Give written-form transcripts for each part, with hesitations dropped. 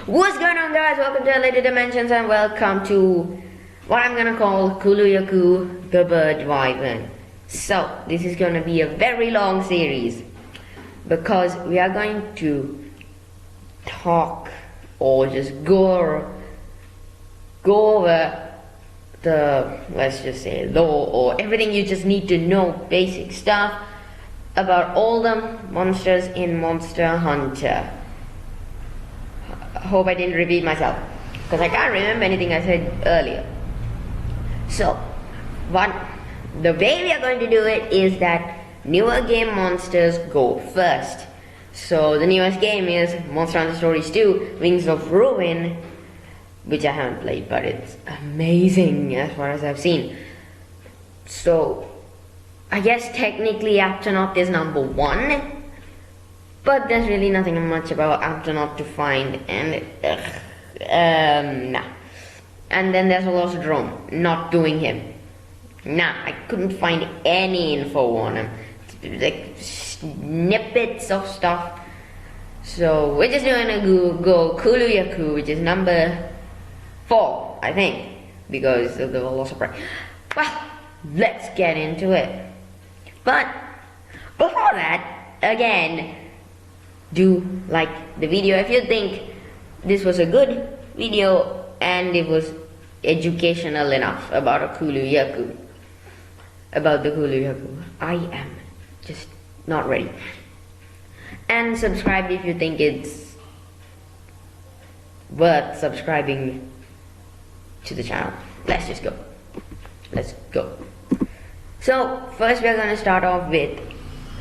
What's going on, guys? Welcome to Analatia Dimensions and welcome to what I'm gonna call Kulu Ya Ku, the bird wyvern. So this is gonna be a very long series because we are going to talk or just go over the, let's just say, lore or everything you just need to know, basic stuff about all the monsters in Monster Hunter. Hope I didn't repeat myself because I can't remember anything I said earlier. So the way we are going to do it is that newer game monsters go first. So the newest game is Monster Hunter Stories 2 Wings of Ruin, which I haven't played, but it's amazing as far as I've seen. So I guess technically Aptonaut is number 1, but there's really nothing much about Aptonaut to find, and nah. And then there's Velociraptor, not doing him. Nah, I couldn't find any info on him, like snippets of stuff. So we're just doing a go Kulu Ya Ku, which is number 4, I think, because of the Velociraptor. Well, let's get into it. But before that, again, do like the video if you think this was a good video and it was educational enough about a Kulu Ya Ku. About the Kulu Ya Ku. I am just not ready. And subscribe if you think it's worth subscribing to the channel. Let's just go. Let's go. So first we're gonna start off with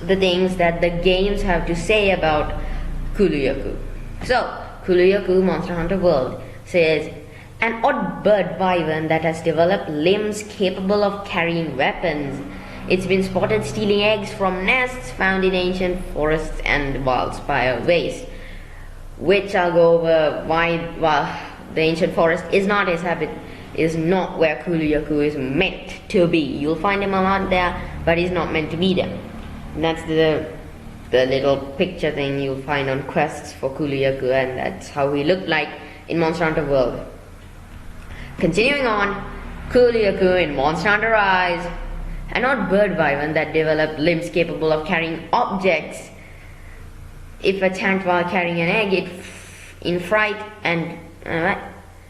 the things that the games have to say about Kulu Ya Ku. So Kulu Ya Ku Monster Hunter World says, an odd bird wyvern that has developed limbs capable of carrying weapons. It's been spotted stealing eggs from nests found in ancient forests and wildspire wastes, which I'll go over why the ancient forest is not his habit, is not where Kulu Ya Ku is meant to be. You'll find him a lot there, but he's not meant to be there. And that's the little picture thing you'll find on quests for Kulu Ya Ku, and that's how he looked like in Monster Hunter World. Continuing on, Kulu Ya Ku in Monster Hunter Rise, an odd bird wyvern that developed limbs capable of carrying objects. If attacked while carrying an egg,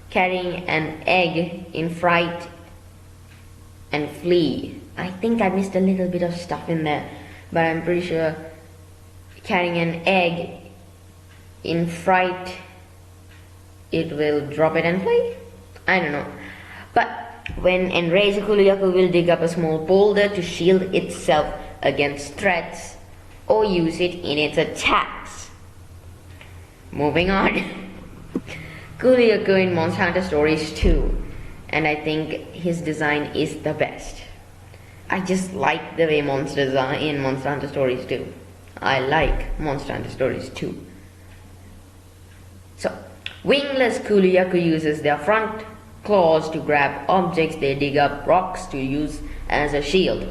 carrying an egg in fright and flee. I think I missed a little bit of stuff in there, but I'm pretty sure carrying an egg in fright, it will drop it and flee? I don't know. But when enraged, Kulu Ya Ku will dig up a small boulder to shield itself against threats or use it in its attacks. Moving on. Kulu Ya Ku in Monster Hunter Stories 2, and I think his design is the best. I just like the way monsters are in Monster Hunter Stories 2. I like Monster Hunter Stories 2. So, wingless Kulu Ya Ku uses their front claws to grab objects. They dig up rocks to use as a shield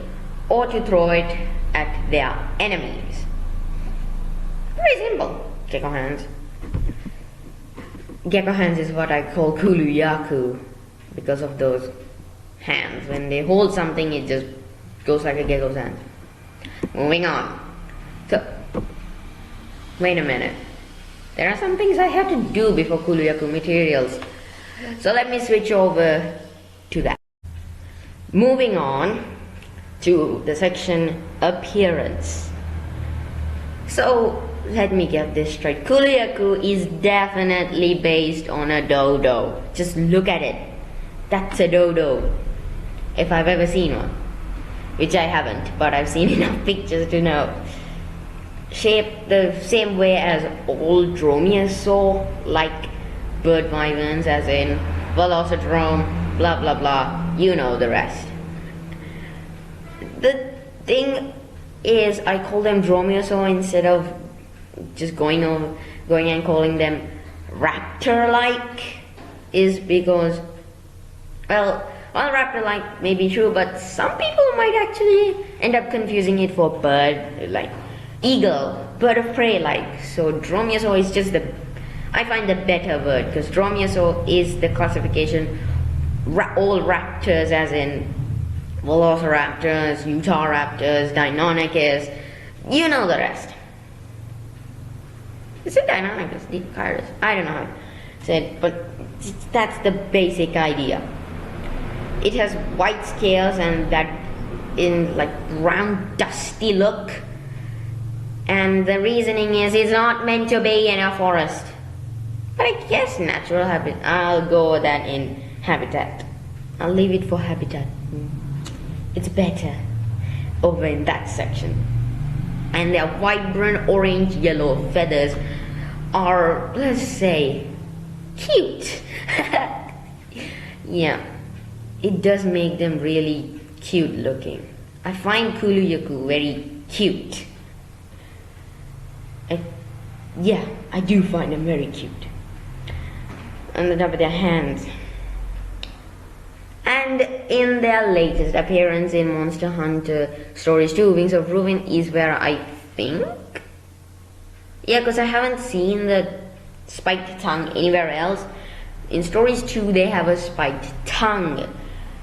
or to throw it at their enemies. Very simple. Gecko hands. Gecko hands is what I call Kulu Ya Ku because of those hands. When they hold something, it just goes like a gecko's hand. Moving on. So, wait a minute. There are some things I have to do before Kulu Ya Ku materials. So let me switch over to that. Moving on to the section appearance. So let me get this straight. Kulu Ya Ku is definitely based on a dodo. Just look at it. That's a dodo. If I've ever seen one. Which I haven't, but I've seen enough pictures to know. Shaped the same way as all dromaeosaur, like bird wyverns, as in Velociraptor, blah blah blah, you know the rest. The thing is, I call them dromaeosaur instead of just going and calling them raptor-like, is because, well, raptor-like may be true, but some people might actually end up confusing it for bird, like eagle, bird of prey like. So dromaeosaur is just the I find the better word, because dromaeosaur is the classification all raptors, as in velociraptors, utahraptors, deinonychus, you know the rest. Is it deinonychus? Dicardus? I don't know how to say it, but that's the basic idea. It has white scales and that in like brown dusty look, and the reasoning is it's not meant to be in a forest. But I guess natural habitat, I'll go with that in habitat. I'll leave it for habitat. It's better over in that section. And their vibrant orange yellow feathers are, let's say, cute. Yeah, it does make them really cute looking. I find Kulu Ya Ku very cute. I do find them very cute. On the top of their hands. And in their latest appearance in Monster Hunter Stories 2, Wings of Ruin is where I think... Yeah, because I haven't seen the spiked tongue anywhere else. In Stories 2 they have a spiked tongue.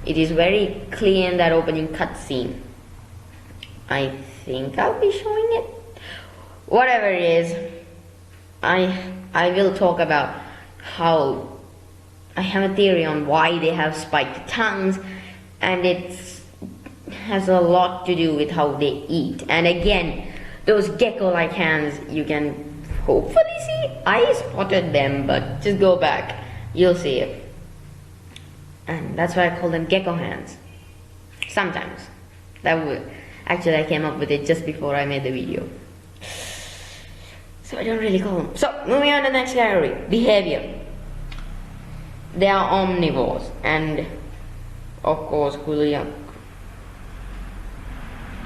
It is very clear in that opening cutscene. I think I'll be showing it. Whatever it is, I will talk about how I have a theory on why they have spiked tongues, and it has a lot to do with how they eat. And again, those gecko-like hands, you can hopefully see. I spotted them, but just go back, you'll see it. And that's why I call them gecko hands. Sometimes. Actually, I came up with it just before I made the video. So I don't really call them. So, moving on to the next category, behavior. They are omnivores, and of course, Kulu Ya Ku.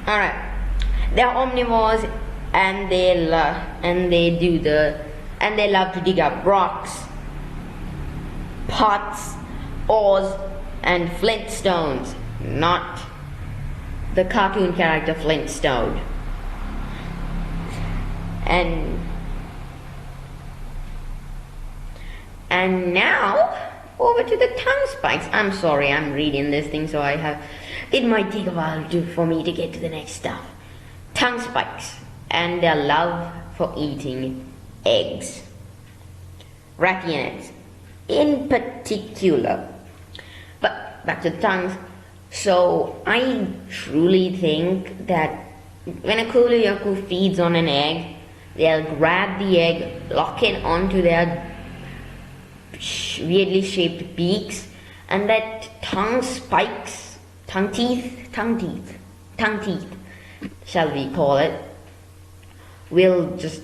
Alright, they are omnivores, and they love to dig up rocks, pots, ores, and flintstones. Not the cartoon character Flintstone. And now, over to the tongue spikes. I'm sorry, I'm reading this thing, so it might take a while for me to get to the next stuff. Tongue spikes, and their love for eating eggs. Rathian eggs, in particular. But, back to the tongues. So, I truly think that when a Kulu Ya Ku feeds on an egg, they'll grab the egg, lock it onto their weirdly shaped beaks, and that tongue teeth, shall we call it, will just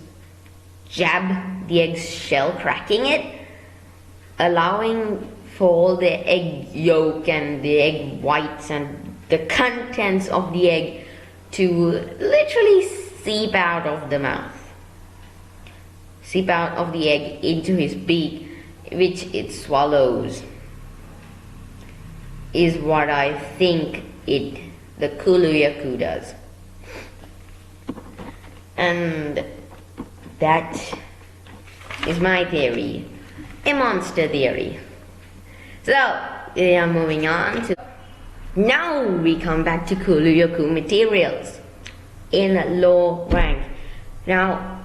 jab the egg's shell, cracking it, allowing for all the egg yolk and the egg whites and the contents of the egg to literally seep out of the mouth, seep out of the egg into his beak, which it swallows, is what I think the Kulu Ya Ku does. And that is my theory, a monster theory. So, we are moving on to... Now we come back to Kulu Ya Ku materials in low rank. Now,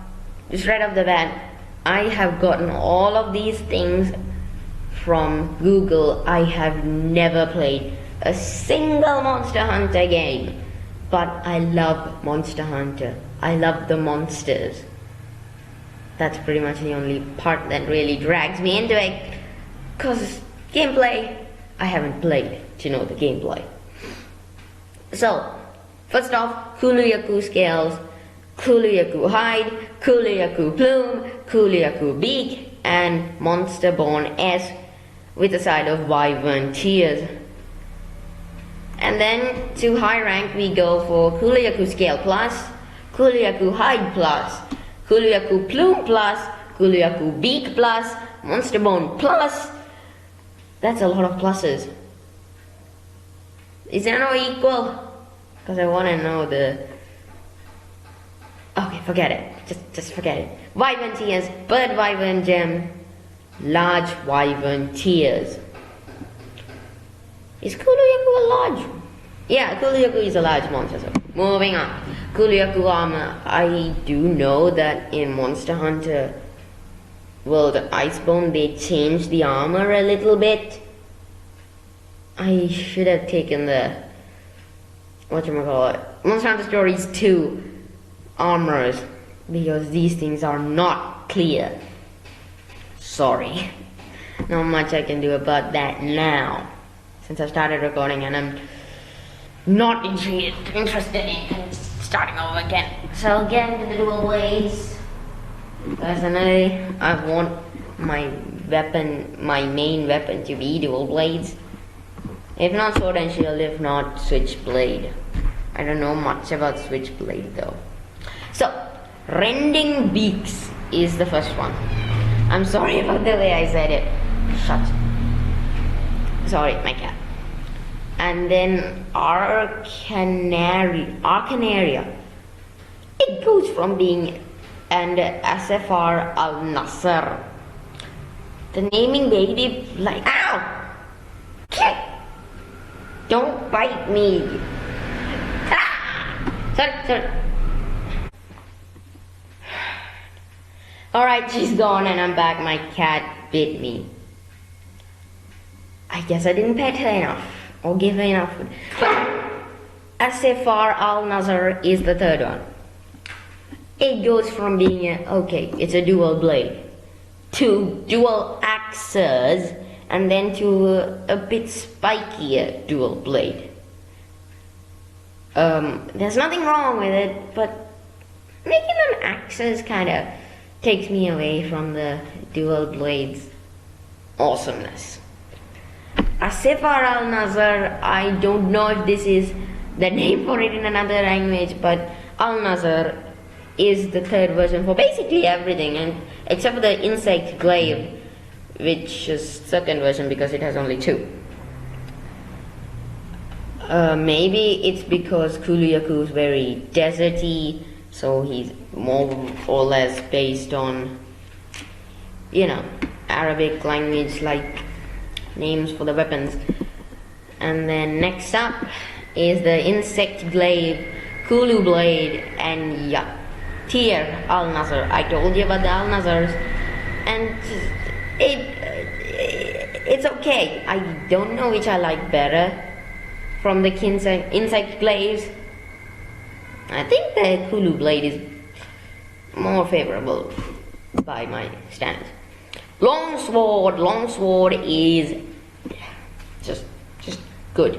just right off the bat, I have gotten all of these things from Google. I have never played a single Monster Hunter game, but I love Monster Hunter. I love the monsters. That's pretty much the only part that really drags me into it, because gameplay, I haven't played to know the gameplay. So, first off, Kulu Ya Ku scales, Kulu Ya Ku hide, Kulu Ya Ku plume, Kulu Ya Ku beak, and monster bone S with a side of wyvern tears. And then to high rank we go for Kulu Ya Ku scale plus, Kulu Ya Ku hide plus, Kulu Ya Ku plume plus, Kulu Ya Ku beak plus, monster bone plus. That's a lot of pluses. Is there no equal? Because I want to know the... Okay, forget it. Just forget it. Wyvern tears, bird wyvern gem, large wyvern tears. Is Kulu Ya Ku a large? Yeah, Kulu Ya Ku is a large monster. So moving on. Kulu Ya Ku armor. I do know that in Monster Hunter World Iceborne they changed the armor a little bit. I should have taken the Monster Hunter Stories 2 armors, because these things are not clear. Sorry. Not much I can do about that now, since I started recording and I'm not interested in starting over again. So I'll get into the dual blades. Personally, I want my main weapon to be dual blades. If not sword and shield, if not switchblade. I don't know much about switchblade though. So, rending beaks is the first one. I'm sorry about the way I said it. Shut. Sorry, my cat. And then Arcanaria. It goes from being and Asafar al-Nasr. The naming baby like ow! Cat! Don't bite me! Ah! Sorry. Alright, she's gone and I'm back. My cat bit me. I guess I didn't pet her enough or give her enough food. But Asafar al-Nasr is the third one. It goes from being it's a dual blade, to dual axes, and then to a bit spikier dual blade. There's nothing wrong with it, but making them axes kind of takes me away from the dual blades awesomeness. Asafar al-Nasr, I don't know if this is the name for it in another language, but al-Nasr is the third version for basically everything, and except for the insect glaive, which is second version because it has only 2. Maybe it's because Kulu Ya Ku is very deserty, so he's more or less based on, Arabic language like names for the weapons. And then next up is the insect glaive, Kulu blade, and Tier al-Nasr. I told you about the al-Nasrs, and it's okay. I don't know which I like better from the insect glaives. I think the Kulu blade is more favorable by my standards. Longsword is just good.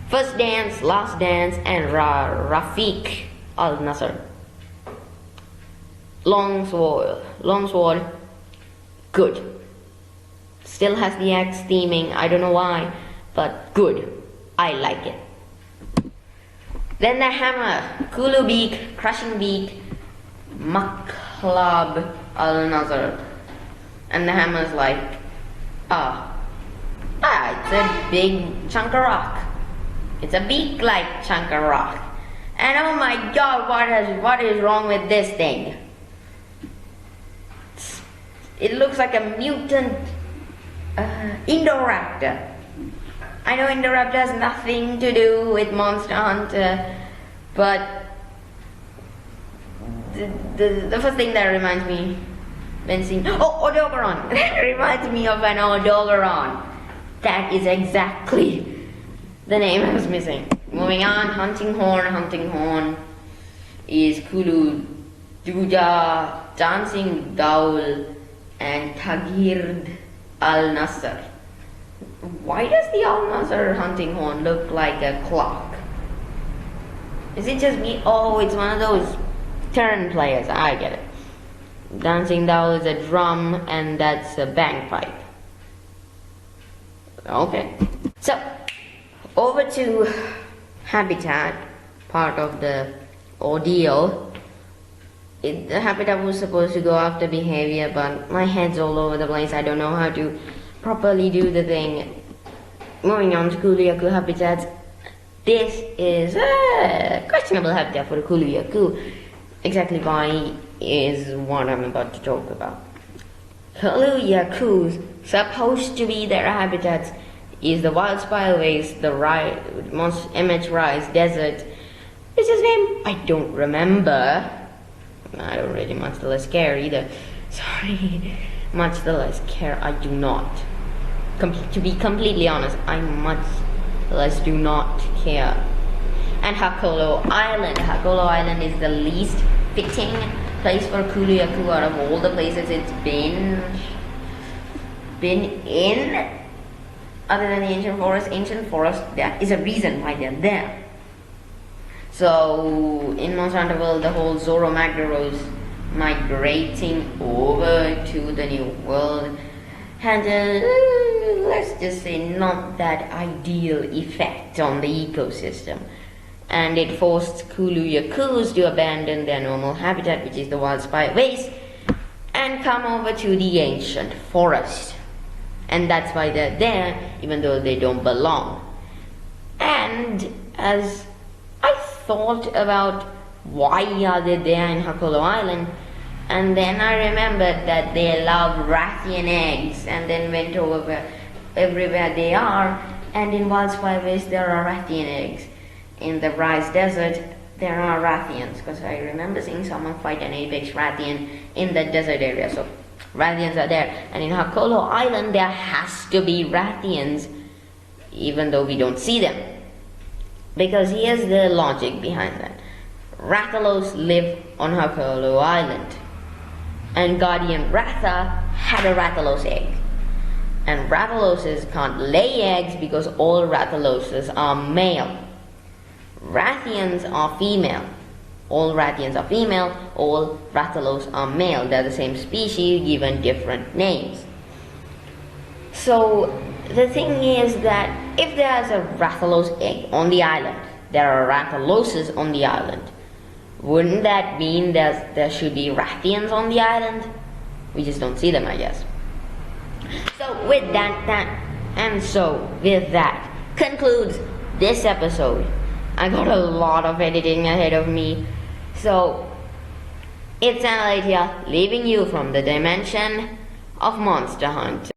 First Dance, Last Dance, and Rafiq al-Nasr. Longsword, good. Still has the axe theming, I don't know why, but good. I like it. Then the hammer, Kulu beak, crushing beak, Maklab al-Nasr. And the hammer's like, it's a big chunk of rock. It's a beak-like chunk of rock. And oh my god, what is wrong with this thing? It looks like a mutant Indoraptor. I know Indoraptor has nothing to do with Monster Hunter, but the first thing that reminds me when seeing Odogaron. That reminds me of an Odogaron. That is exactly the name I was missing. Moving on, Hunting Horn is Kulu Duda, Dancing Dowl, and Tagird al-Nasr. Why does the al-Nasr hunting horn look like a clock? Is it just me? Oh, it's one of those turn players. I get it. Dancing Dowl is a drum, and that's a bagpipe. Okay. So, over to habitat, part of the ordeal. The habitat was supposed to go after behavior, but my head's all over the place. I don't know how to properly do the thing. Moving on to Kulu Ya Ku habitats. This is a questionable habitat for the Kulu Ya Ku. Exactly why is what I'm about to talk about. Kulu Ya Ku's supposed to be their habitats is the wild spillways, the image rise desert. Is his name? I don't remember. I don't really much the less care either. Sorry. Much the less care. I do not. To be completely honest, I much less do not care. And Hakolo Island. Hakolo Island is the least fitting place for Kulu Ya Ku out of all the places it's been in. Other than the ancient forest, there is a reason why they're there. So in Monster Hunter World, the whole Zoro Magdaros migrating over to the new world had a, let's just say, not that ideal effect on the ecosystem. And it forced Kulu Ya Kus to abandon their normal habitat, which is the wild spillways, and come over to the ancient forest. And that's why they're there, even though they don't belong. And as I thought about why are they there in Hakolo Island, and then I remembered that they love Rathian eggs, and then went over everywhere they are, and in wild spillways there are Rathian eggs. In the Rise Desert there are Rathians, because I remember seeing someone fight an apex Rathian in the desert area. So Rathians are there, and in Hakolo Island there has to be Rathians, even though we don't see them. Because here's the logic behind that. Rathalos live on Hakolo Island, and Guardian Ratha had a Rathalos egg. And Rathaloses can't lay eggs because all Rathaloses are male. Rathians are female. All Rathians are female, all Rathalos are male. They're the same species given different names. So the thing is that if there's a Rathalos egg on the island, there are Rathaloses on the island, wouldn't that mean there should be Rathians on the island? We just don't see them, I guess. So with that concludes this episode. I got a lot of editing ahead of me. So it's Analatia leaving you from the dimension of Monster Hunter.